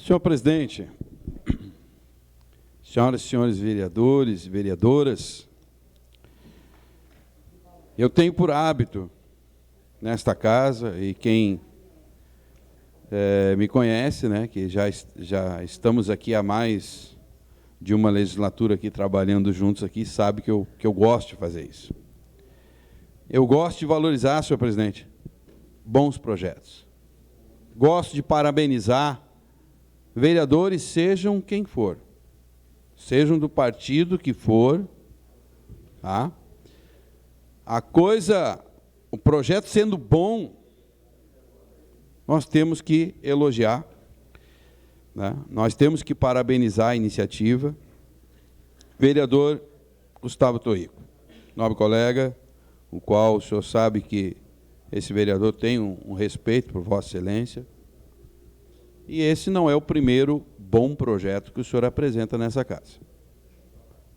Senhor presidente, senhoras e senhores vereadores e vereadoras, eu tenho por hábito, nesta casa, e quem me conhece, né, que já estamos aqui há mais de uma legislatura aqui trabalhando juntos aqui, sabe que eu gosto de fazer isso. Eu gosto de valorizar, senhor presidente, bons projetos. Gosto de parabenizar vereadores, sejam quem for, sejam do partido que for, tá? O projeto sendo bom, nós temos que elogiar, né? Nós temos que parabenizar a iniciativa. Vereador Gustavo Torrico, nobre colega, o qual o senhor sabe que esse vereador tem um respeito por Vossa Excelência, e esse não é o primeiro bom projeto que o senhor apresenta nessa casa.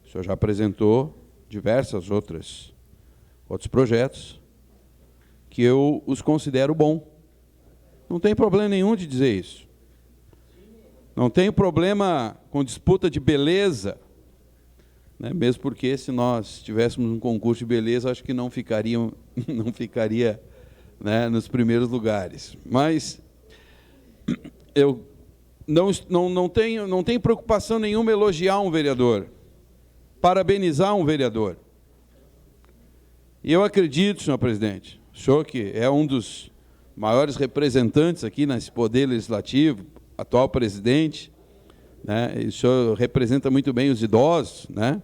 O senhor já apresentou diversos outros projetos que eu os considero bom. Não tem problema nenhum de dizer isso. Não tem problema com disputa de beleza, né? Mesmo porque se nós tivéssemos um concurso de beleza, acho que não ficaria, né, nos primeiros lugares. Mas eu não tenho preocupação nenhuma em elogiar um vereador, parabenizar um vereador. E eu acredito, senhor presidente, o senhor que é um dos maiores representantes aqui nesse poder legislativo, atual presidente, né, e o senhor representa muito bem os idosos, né?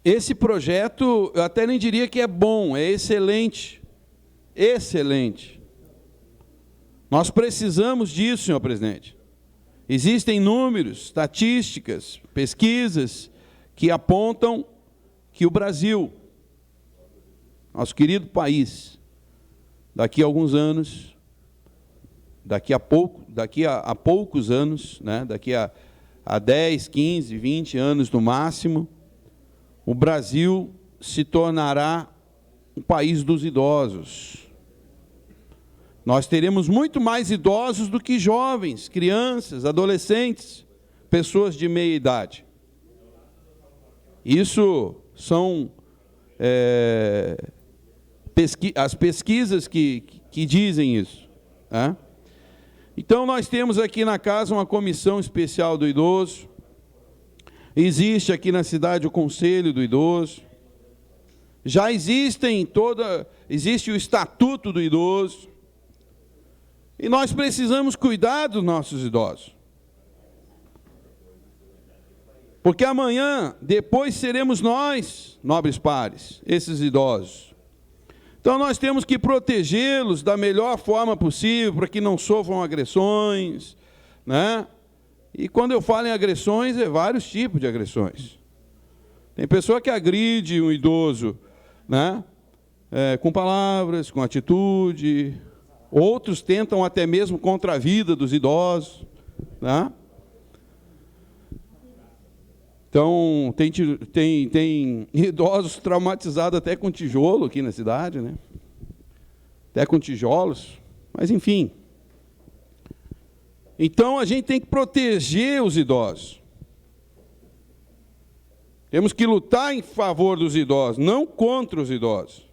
Esse projeto, eu até nem diria que é bom, é excelente. Excelente. Nós precisamos disso, senhor presidente. Existem números, estatísticas, pesquisas que apontam que o Brasil, nosso querido país, daqui a alguns anos, daqui a poucos anos, né, daqui a 10, 15, 20 anos no máximo, o Brasil se tornará um país dos idosos. Nós teremos muito mais idosos do que jovens, crianças, adolescentes, pessoas de meia idade. Isso são as pesquisas que dizem isso, né? Então, nós temos aqui na casa uma comissão especial do idoso. Existe aqui na cidade o Conselho do Idoso. Já existe o Estatuto do Idoso. E nós precisamos cuidar dos nossos idosos. Porque amanhã, depois seremos nós, nobres pares, esses idosos. Então, nós temos que protegê-los da melhor forma possível, para que não sofram agressões, né? E quando eu falo em agressões, é vários tipos de agressões. Tem pessoa que agride um idoso, né, com palavras, com atitude. Outros tentam até mesmo contra a vida dos idosos, né? Então, tem idosos traumatizados até com tijolo aqui na cidade, né? Até com tijolos, mas enfim. Então, a gente tem que proteger os idosos. Temos que lutar em favor dos idosos, não contra os idosos.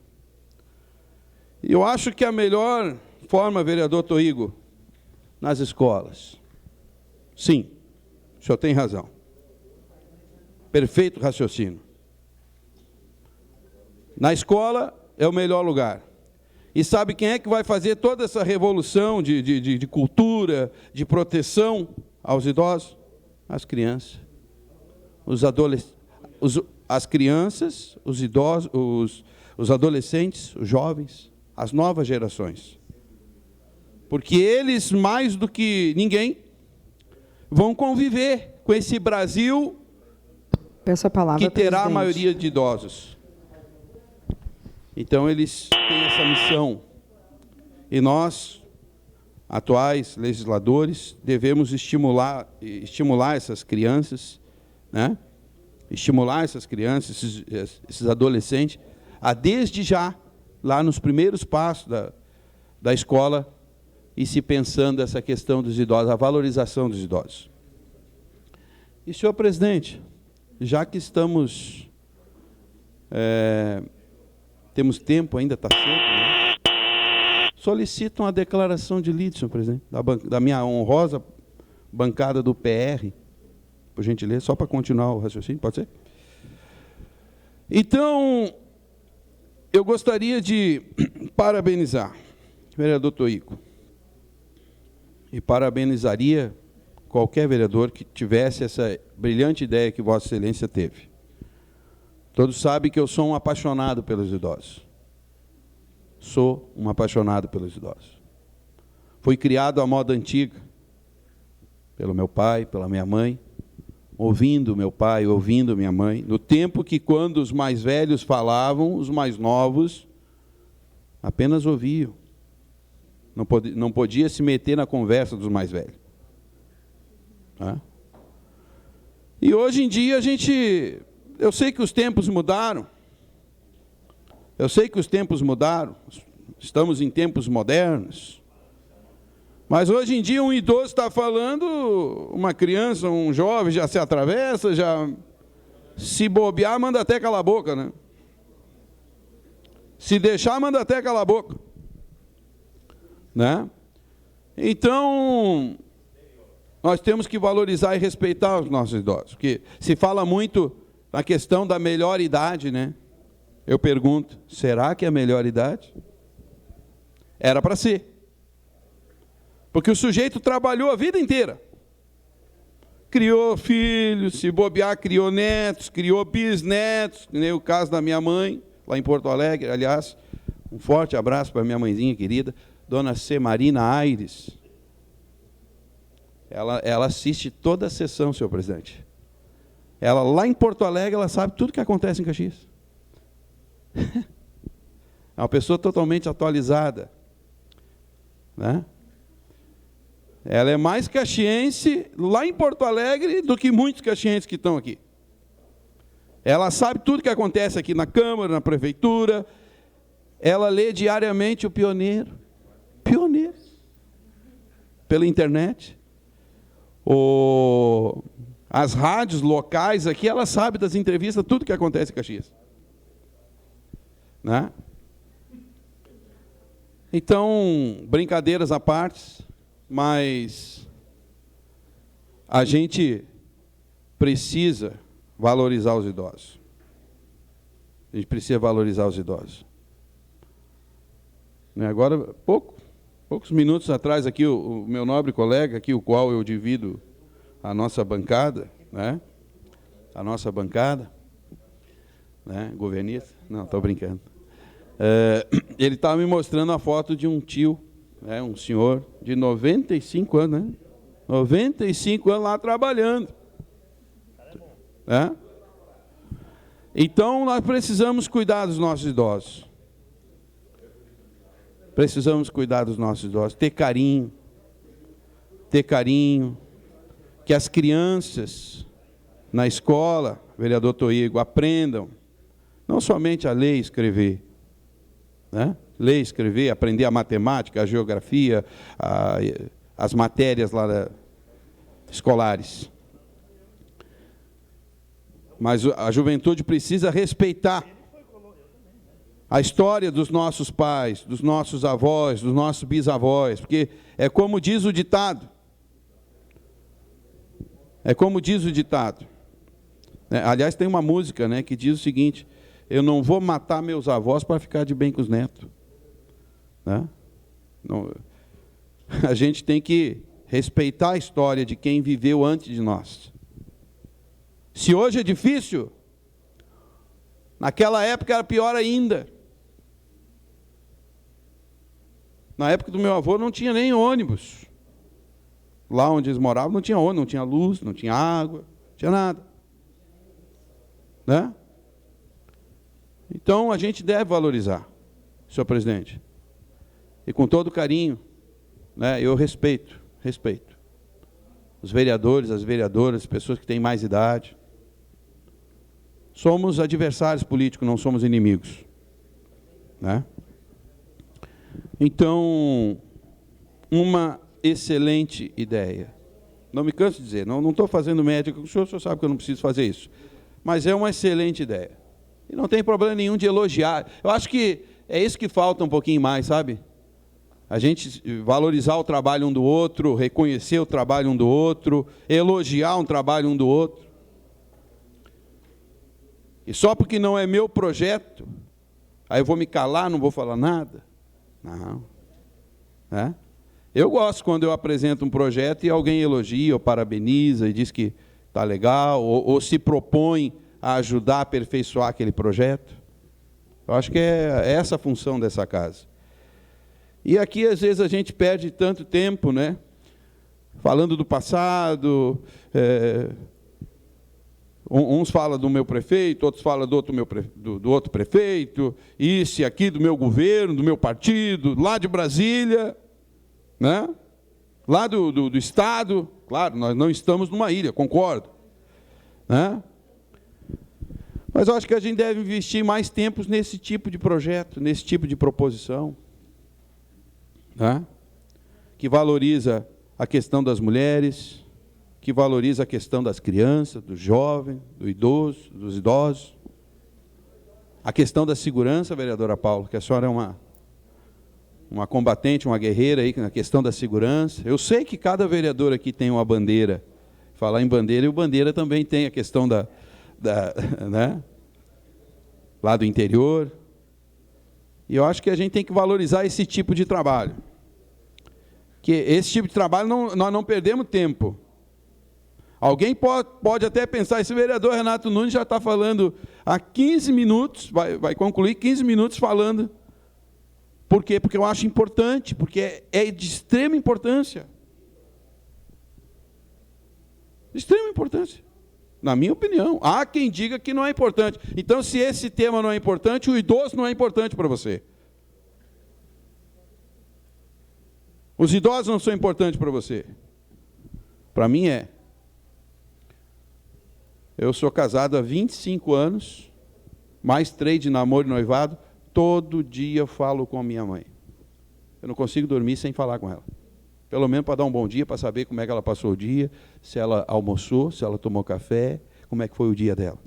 E eu acho que a melhor forma, vereador Torrico, nas escolas. Sim, o senhor tem razão. Perfeito raciocínio. Na escola é o melhor lugar. E sabe quem é que vai fazer toda essa revolução de cultura, de proteção aos idosos? As crianças. Os adolescentes. As crianças, os idosos, os adolescentes, os jovens, as novas gerações. Porque eles, mais do que ninguém, vão conviver com esse Brasil Peço a palavra, que terá presidente. a maioria de idosos. Então, eles têm essa missão. E nós, atuais legisladores, devemos estimular essas crianças, né? Estimular essas crianças, esses adolescentes, a desde já, lá nos primeiros passos da escola, e se pensando essa questão dos idosos, a valorização dos idosos. E, senhor presidente, já que estamos... temos tempo ainda, está cedo, né? Solicito uma declaração de lide, senhor presidente, da minha honrosa bancada do PR, por gentileza, só para continuar o raciocínio, pode ser? Então, eu gostaria de parabenizar o vereador Toigo, e parabenizaria qualquer vereador que tivesse essa brilhante ideia que Vossa Excelência teve. Todos sabem que eu sou um apaixonado pelos idosos. Sou um apaixonado pelos idosos. Fui criado à moda antiga, pelo meu pai, pela minha mãe, ouvindo meu pai, ouvindo minha mãe, no tempo que, quando os mais velhos falavam, os mais novos apenas ouviam. Não podia se meter na conversa dos mais velhos. E hoje em dia eu sei que os tempos mudaram. Eu sei que os tempos mudaram. Estamos em tempos modernos. Mas hoje em dia um idoso está falando, uma criança, um jovem já se atravessa, já se bobear, manda até calar a boca, né? Se deixar, manda até calar a boca. Né? Então, nós temos que valorizar e respeitar os nossos idosos. Porque se fala muito na questão da melhor idade, né? Eu pergunto, será que é a melhor idade? Era para ser. Porque o sujeito trabalhou a vida inteira. Criou filhos, se bobear, criou netos, criou bisnetos, nem o caso da minha mãe, lá em Porto Alegre. Aliás, um forte abraço para minha mãezinha querida, Dona C. Marina Aires. Ela assiste toda a sessão, senhor presidente. Ela, lá em Porto Alegre, ela sabe tudo o que acontece em Caxias. É uma pessoa totalmente atualizada. Né? Ela é mais caxiense lá em Porto Alegre do que muitos caxienses que estão aqui. Ela sabe tudo o que acontece aqui na Câmara, na Prefeitura. Ela lê diariamente o Pioneiro. Pioneiro. Pela internet. As rádios locais aqui, ela sabe das entrevistas, tudo que acontece em Caxias. Né? Então, brincadeiras à parte, mas a gente precisa valorizar os idosos. A gente precisa valorizar os idosos. Agora, poucos minutos atrás, aqui, o meu nobre colega, aqui, o qual eu divido a nossa bancada, né? A nossa bancada, né? Governista? Não, estou brincando. Ele estava me mostrando a foto de um tio, né? Um senhor de 95 anos, né? 95 anos lá trabalhando. Né? Então, nós precisamos cuidar dos nossos idosos. Precisamos cuidar dos nossos idosos, ter carinho, que as crianças na escola, vereador Toigo, aprendam não somente a ler e escrever, né? Ler e escrever, aprender a matemática, a geografia, as matérias lá escolares. Mas a juventude precisa respeitar a história dos nossos pais, dos nossos avós, dos nossos bisavós, porque é como diz o ditado. É como diz o ditado. Aliás, tem uma música, né, que diz o seguinte: eu não vou matar meus avós para ficar de bem com os netos. Né? Não, a gente tem que respeitar a história de quem viveu antes de nós. Se hoje é difícil, naquela época era pior ainda. Na época do meu avô não tinha nem ônibus. Lá onde eles moravam não tinha ônibus, não tinha luz, não tinha água, não tinha nada. Né? Então a gente deve valorizar, senhor presidente. E com todo carinho, né, eu respeito os vereadores, as vereadoras, as pessoas que têm mais idade. Somos adversários políticos, não somos inimigos. Né? Então, uma excelente ideia. Não me canso de dizer, não estou fazendo média com o senhor sabe que eu não preciso fazer isso. Mas é uma excelente ideia. E não tem problema nenhum de elogiar. Eu acho que é isso que falta um pouquinho mais, sabe? A gente valorizar o trabalho um do outro, reconhecer o trabalho um do outro, elogiar um trabalho um do outro. E só porque não é meu projeto, aí eu vou me calar, não vou falar nada? Não. É? Eu gosto quando eu apresento um projeto e alguém elogia ou parabeniza e diz que está legal, ou se propõe a ajudar a aperfeiçoar aquele projeto. Eu acho que é essa a função dessa casa. E aqui, às vezes, a gente perde tanto tempo, né? Falando do passado, uns falam do meu prefeito, outros falam do outro prefeito, isso e aqui do meu governo, do meu partido, lá de Brasília, né? Lá do Estado. Claro, nós não estamos numa ilha, concordo, né? Mas eu acho que a gente deve investir mais tempo nesse tipo de projeto, nesse tipo de proposição, né? Que valoriza a questão das mulheres, que valoriza a questão das crianças, do jovem, do idoso, dos idosos. A questão da segurança, vereadora Paula, que a senhora é uma combatente, uma guerreira aí na questão da segurança. Eu sei que cada vereador aqui tem uma bandeira. Falar em bandeira, e o bandeira também tem a questão né? Lá do interior. E eu acho que a gente tem que valorizar esse tipo de trabalho. Que esse tipo de trabalho, nós não perdemos tempo. Alguém pode até pensar, esse vereador Renato Nunes já está falando há 15 minutos, vai concluir 15 minutos falando. Por quê? Porque eu acho importante, porque é de extrema importância. De extrema importância. Na minha opinião. Há quem diga que não é importante. Então, se esse tema não é importante, o idoso não é importante para você. Os idosos não são importantes para você. Para mim é. Eu sou casado há 25 anos, mais 3 de namoro e noivado, todo dia eu falo com a minha mãe. Eu não consigo dormir sem falar com ela. Pelo menos para dar um bom dia, para saber como é que ela passou o dia, se ela almoçou, se ela tomou café, como é que foi o dia dela.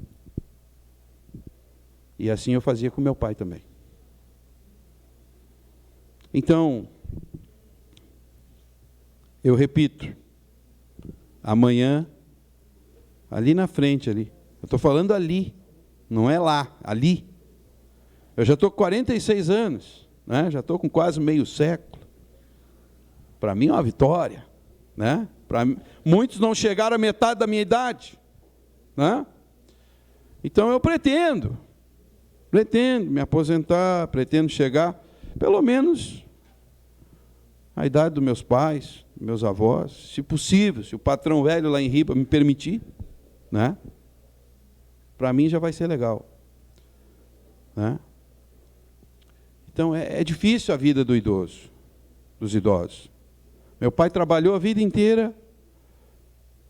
E assim eu fazia com meu pai também. Então, eu repito, amanhã, ali na frente, ali, eu estou falando ali, não é lá, ali. Eu já estou com 46 anos, né? Já estou com quase meio século. Para mim é uma vitória, né? Muitos não chegaram à metade da minha idade, né? Então eu pretendo me aposentar, pretendo chegar, pelo menos, à idade dos meus pais, dos meus avós, se possível, se o patrão velho lá em Riba me permitir, né? Para mim já vai ser legal, né? Então é difícil a vida do idoso, dos idosos. Meu pai trabalhou a vida inteira,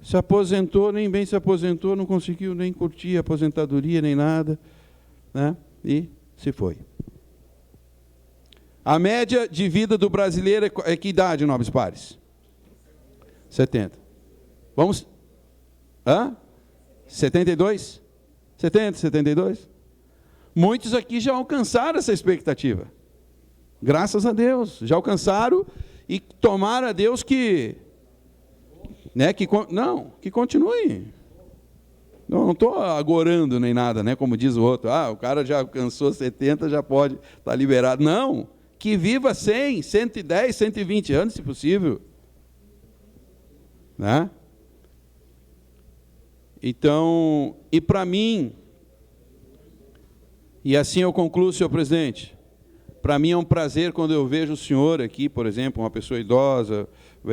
se aposentou, nem bem se aposentou, não conseguiu nem curtir a aposentadoria, nem nada, né? E se foi. A média de vida do brasileiro é que idade, nobres pares? 70. Vamos? 72? 70, 72? Muitos aqui já alcançaram essa expectativa. Graças a Deus, já alcançaram e tomaram a Deus que continue. Não estou agorando nem nada, né, como diz o outro. O cara já alcançou 70, já pode estar liberado. Não, que viva 100, 110, 120 anos, se possível. Né? Então, e para mim, e assim eu concluo, senhor presidente, para mim é um prazer quando eu vejo o senhor aqui, por exemplo, uma pessoa idosa, o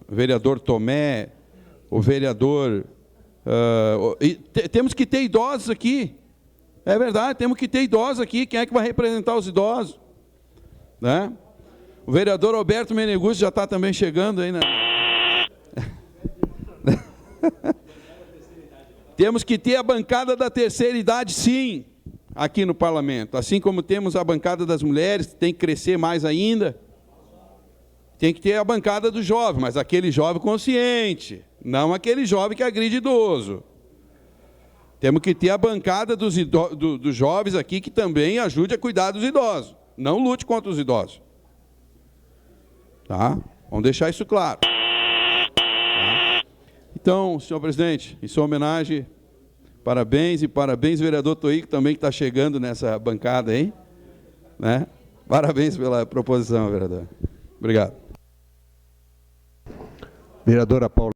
vereador Tomé, o vereador... temos que ter idosos aqui. É verdade, temos que ter idosos aqui. Quem é que vai representar os idosos? Né? O vereador Alberto Meneguzzi já está também chegando aí, né? Temos que ter a bancada da terceira idade, sim, aqui no parlamento. Assim como temos a bancada das mulheres, que tem que crescer mais ainda. tem que ter a bancada do jovem, mas aquele jovem consciente, não aquele jovem que agride idoso. Temos que ter a bancada dos jovens aqui que também ajude a cuidar dos idosos. Não lute contra os idosos. Tá? Vamos deixar isso claro. Tá? Então, senhor presidente, em sua homenagem, parabéns, vereador Toí, que também está chegando nessa bancada aí. Né? Parabéns pela proposição, vereador. Obrigado. Vereadora Paula.